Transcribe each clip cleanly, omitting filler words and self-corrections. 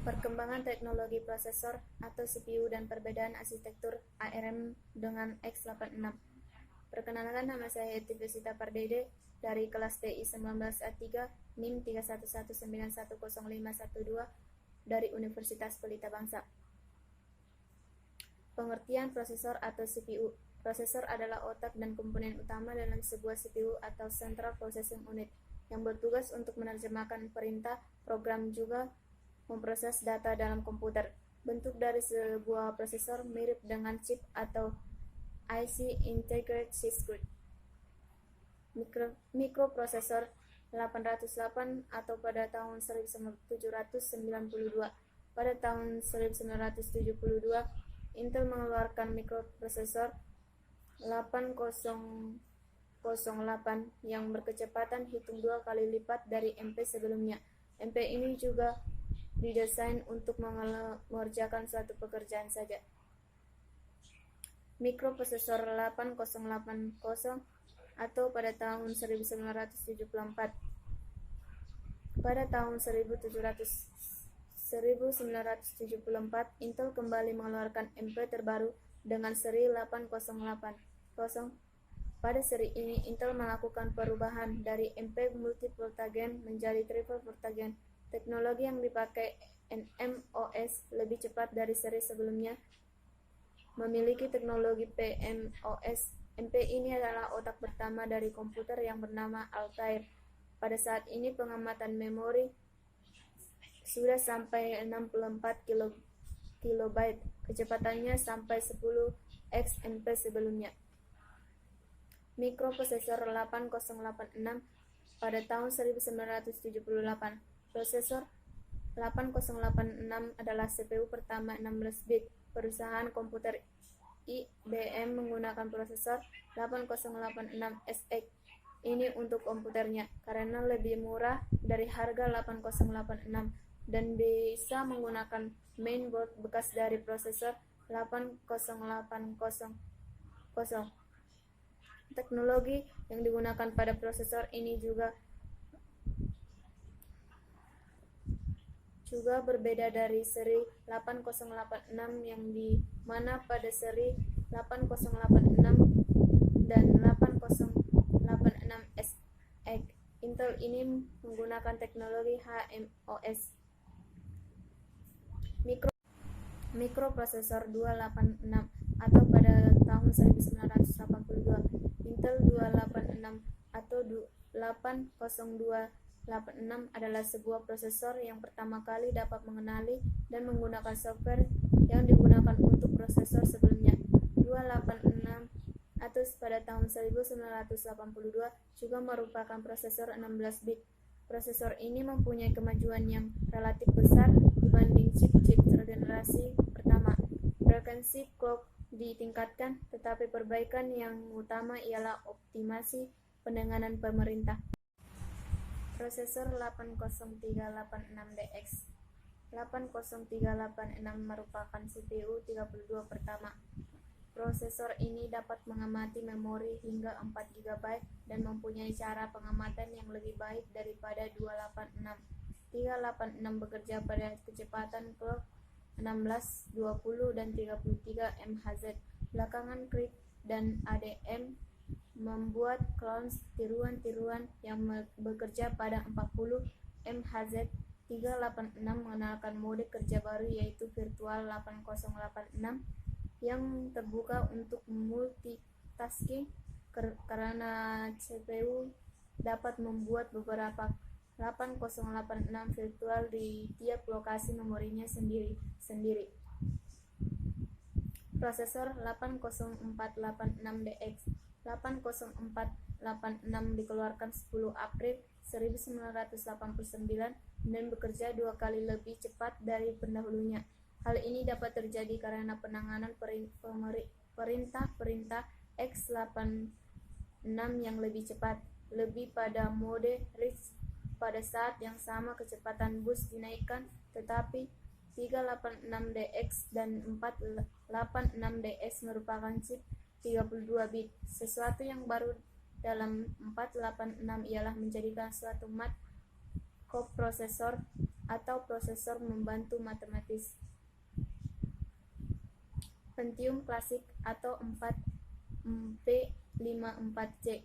Perkembangan teknologi prosesor atau CPU dan perbedaan arsitektur ARM dengan x86. Perkenalkan, nama saya Etivesita Pardede dari kelas TI 19A3 NIM 311910512 dari Universitas Pelita Bangsa. Pengertian prosesor atau CPU. Prosesor adalah otak dan komponen utama dalam sebuah CPU atau Central Processing Unit yang bertugas untuk menerjemahkan perintah program juga memproses data dalam komputer. Bentuk dari sebuah prosesor mirip dengan chip atau IC Integrated Circuit. Mikroprosesor 808 atau pada tahun 1792. Pada tahun 1972, Intel mengeluarkan mikroprosesor 8008 yang berkecepatan hitung 2 kali lipat dari MP sebelumnya. MP ini juga didesain untuk mengerjakan suatu pekerjaan saja. Mikroprosesor 8080 atau pada tahun 1974. Pada tahun 1974, Intel kembali mengeluarkan MP terbaru dengan seri 8080. Pada seri ini, Intel melakukan perubahan dari MP multi-voltagen menjadi triple voltagen. Teknologi yang dipakai NMOS lebih cepat dari seri sebelumnya. Memiliki teknologi PMOS, MP ini adalah otak pertama dari komputer yang bernama Altair. Pada saat ini pengamatan memori sudah sampai 64 kilobyte, kecepatannya sampai 10x MP sebelumnya. Mikroprosesor 8086 pada tahun 1978. Prosesor 8086 adalah CPU pertama 16 bit. Perusahaan komputer IBM menggunakan prosesor 8086 SX ini untuk komputernya karena lebih murah dari harga 8086 dan bisa menggunakan mainboard bekas dari prosesor 8080. Teknologi yang digunakan pada prosesor ini juga berbeda dari seri 8086 yang di mana pada seri 8086 dan 8086SX Intel ini menggunakan teknologi HMOS. Mikroprosesor 286 atau pada tahun 1982. Intel 286 atau 80286 adalah sebuah prosesor yang pertama kali dapat mengenali dan menggunakan software yang digunakan untuk prosesor sebelumnya. 286 atau pada tahun 1982 juga merupakan prosesor 16 bit. Prosesor ini mempunyai kemajuan yang relatif besar dibanding chip-chip generasi pertama. Frekuensi clock ditingkatkan, tetapi perbaikan yang utama ialah optimasi pendengaran pemerintah. Prosesor 80386DX. 80386 merupakan CPU 32 pertama. Prosesor ini dapat mengamati memori hingga 4 GB dan mempunyai cara pengamatan yang lebih baik daripada 286. 386 bekerja pada kecepatan clock 16, 20, dan 33 MHz. Belakangan Craig dan ADM membuat clones tiruan-tiruan yang bekerja pada 40 MHz. 386 mengenalkan mode kerja baru yaitu Virtual 8086 yang terbuka untuk multitasking karena CPU dapat membuat beberapa 8086 virtual di tiap lokasi memorinya sendiri. Prosesor 80486DX. 80486 dikeluarkan 10 April 1989 dan bekerja 2 kali lebih cepat dari pendahulunya. Hal ini dapat terjadi karena penanganan perintah x86 yang lebih cepat, lebih pada mode RISC. Pada saat yang sama kecepatan bus dinaikkan, tetapi 386DX dan 486DS merupakan chip 32 bit. Sesuatu yang baru dalam 486 ialah menjadikan suatu mat coprosesor atau prosesor membantu matematis. Pentium klasik atau 4P54C.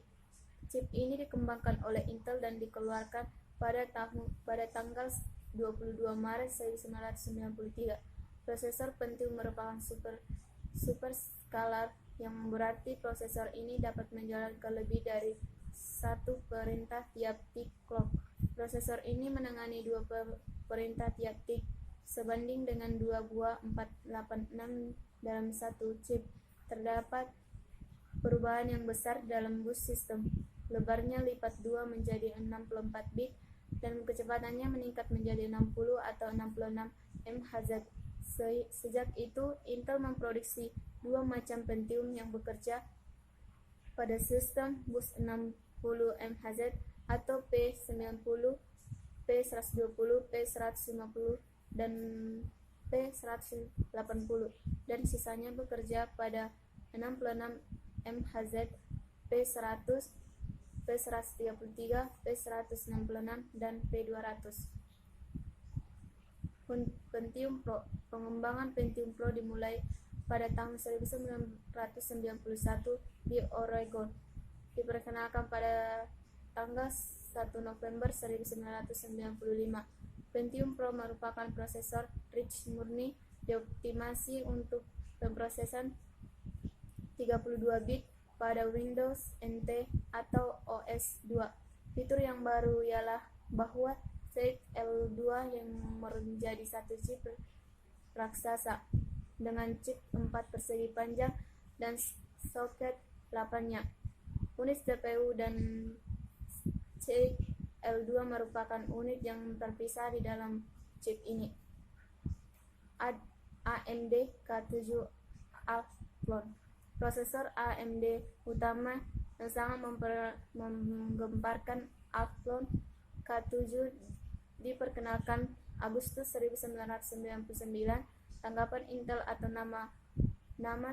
Chip ini dikembangkan oleh Intel dan dikeluarkan pada tanggal 22 Maret 1993. Prosesor Pentium merupakan super skalar, yang berarti prosesor ini dapat menjalankan lebih dari satu perintah tiap tik clock. Prosesor ini menangani 2 perintah tiap tik, sebanding dengan 2 buah 486 dalam satu chip. Terdapat perubahan yang besar dalam bus sistem. Lebarnya lipat 2 menjadi 64 bit dan kecepatannya meningkat menjadi 60 atau 66 MHz. Sejak itu, Intel memproduksi 2 macam Pentium yang bekerja pada sistem bus 60 MHz atau P90, P120, P150, dan P180, dan sisanya bekerja pada 66 MHz, P100, P133, P166, dan P200. Pentium Pro. Pengembangan Pentium Pro dimulai pada tahun 1991 di Oregon. Diperkenalkan pada tanggal 1 November 1995. Pentium Pro merupakan prosesor rich murni dioptimasi untuk pemrosesan 32 bit pada Windows NT atau OS 2. Fitur yang baru ialah bahwa L2 yang menjadi satu chip raksasa dengan chip 4 persegi panjang dan soket 8-nya. Unit CPU dan L2 merupakan unit yang terpisah di dalam chip ini. AMD K7 Athlon. Prosesor AMD utama yang sangat menggemparkan Athlon K7 diperkenalkan Agustus 1999. Tanggapan Intel atau nama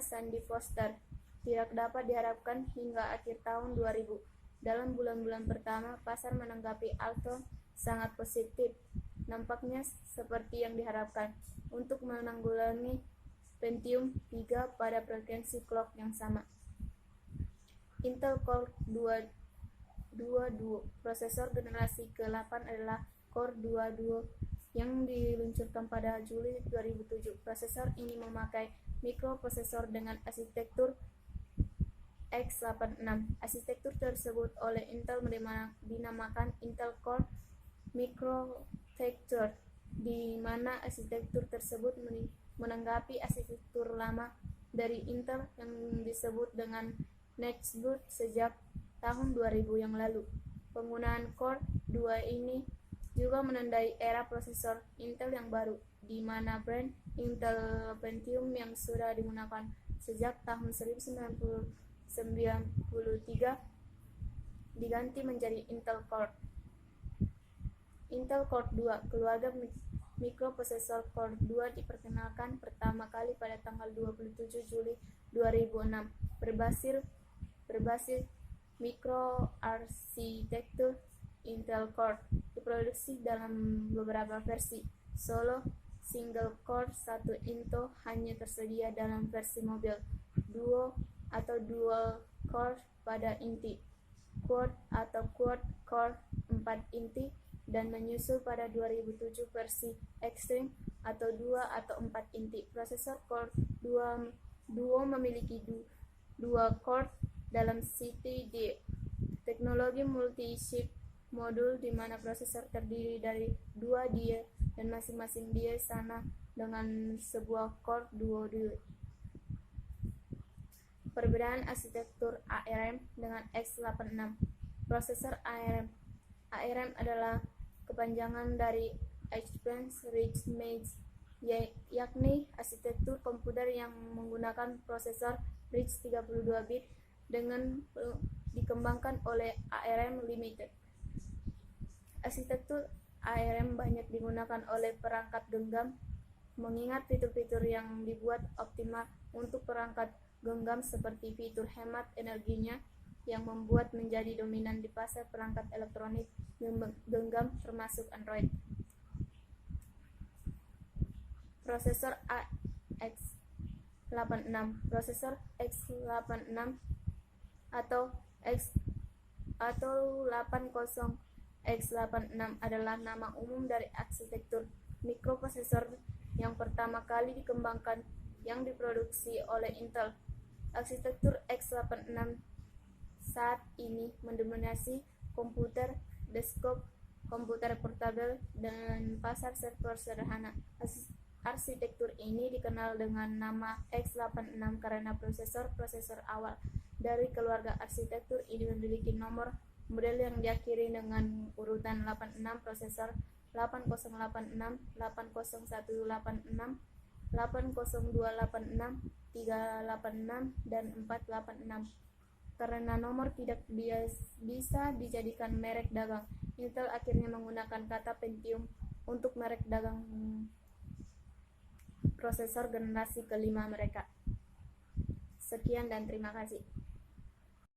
Sandy Foster tidak dapat diharapkan hingga akhir tahun 2000. Dalam bulan-bulan pertama, pasar menanggapi Athlon sangat positif. Nampaknya seperti yang diharapkan untuk menanggulangi Pentium 3 pada frekuensi clock yang sama. Intel Core 2 Duo. Prosesor generasi ke-8 adalah Core 2 Duo yang diluncurkan pada Juli 2007. Prosesor ini memakai mikroprosesor dengan arsitektur x86. Arsitektur tersebut oleh Intel dinamakan Intel Core Microarchitecture, di mana arsitektur tersebut menanggapi arsitektur lama dari Intel yang disebut dengan Nextboot sejak tahun 2000 yang lalu. Penggunaan Core 2 ini juga menandai era prosesor Intel yang baru, di mana brand Intel Pentium yang sudah digunakan sejak tahun 1993 diganti menjadi Intel Core. Intel Core 2. Keluarga mikroprosesor Core 2 diperkenalkan pertama kali pada tanggal 27 Juli 2006. Berbasis mikroarsitektur Intel Core, diproduksi dalam beberapa versi. Solo single core 1 Into hanya tersedia dalam versi mobil. Duo atau dual core pada inti. Quad atau quad core 4 inti, dan menyusul pada 2007 versi Extreme atau 2 atau 4 inti. Prosesor Core 2 Duo memiliki 2 core dalam CTD, teknologi multi-chip modul, di mana prosesor terdiri dari 2 die dan masing-masing die sama dengan sebuah core duo. Perbedaan arsitektur ARM dengan x86. Prosesor ARM adalah kepanjangan dari Advanced Rich Maths, yakni arsitektur komputer yang menggunakan prosesor rich 32 bit dengan dikembangkan oleh ARM Limited. Arsitektur ARM banyak digunakan oleh perangkat genggam, mengingat fitur-fitur yang dibuat optimal untuk perangkat genggam seperti fitur hemat energinya yang membuat menjadi dominan di pasar perangkat elektronik genggam termasuk Android. Prosesor AX86. Prosesor X86 atau 80X86 adalah nama umum dari arsitektur mikroprosesor yang pertama kali dikembangkan yang diproduksi oleh Intel. Arsitektur X86 saat ini mendominasi komputer desktop, komputer portabel, dan pasar server sederhana. Arsitektur ini dikenal dengan nama X86 karena prosesor awal dari keluarga arsitektur ini memiliki nomor model yang diakhiri dengan urutan 86, prosesor 8086, 80186, 80286, 386, dan 486. Karena nomor tidak bisa dijadikan merek dagang, Intel akhirnya menggunakan kata Pentium untuk merek dagang prosesor generasi kelima mereka. Sekian dan terima kasih.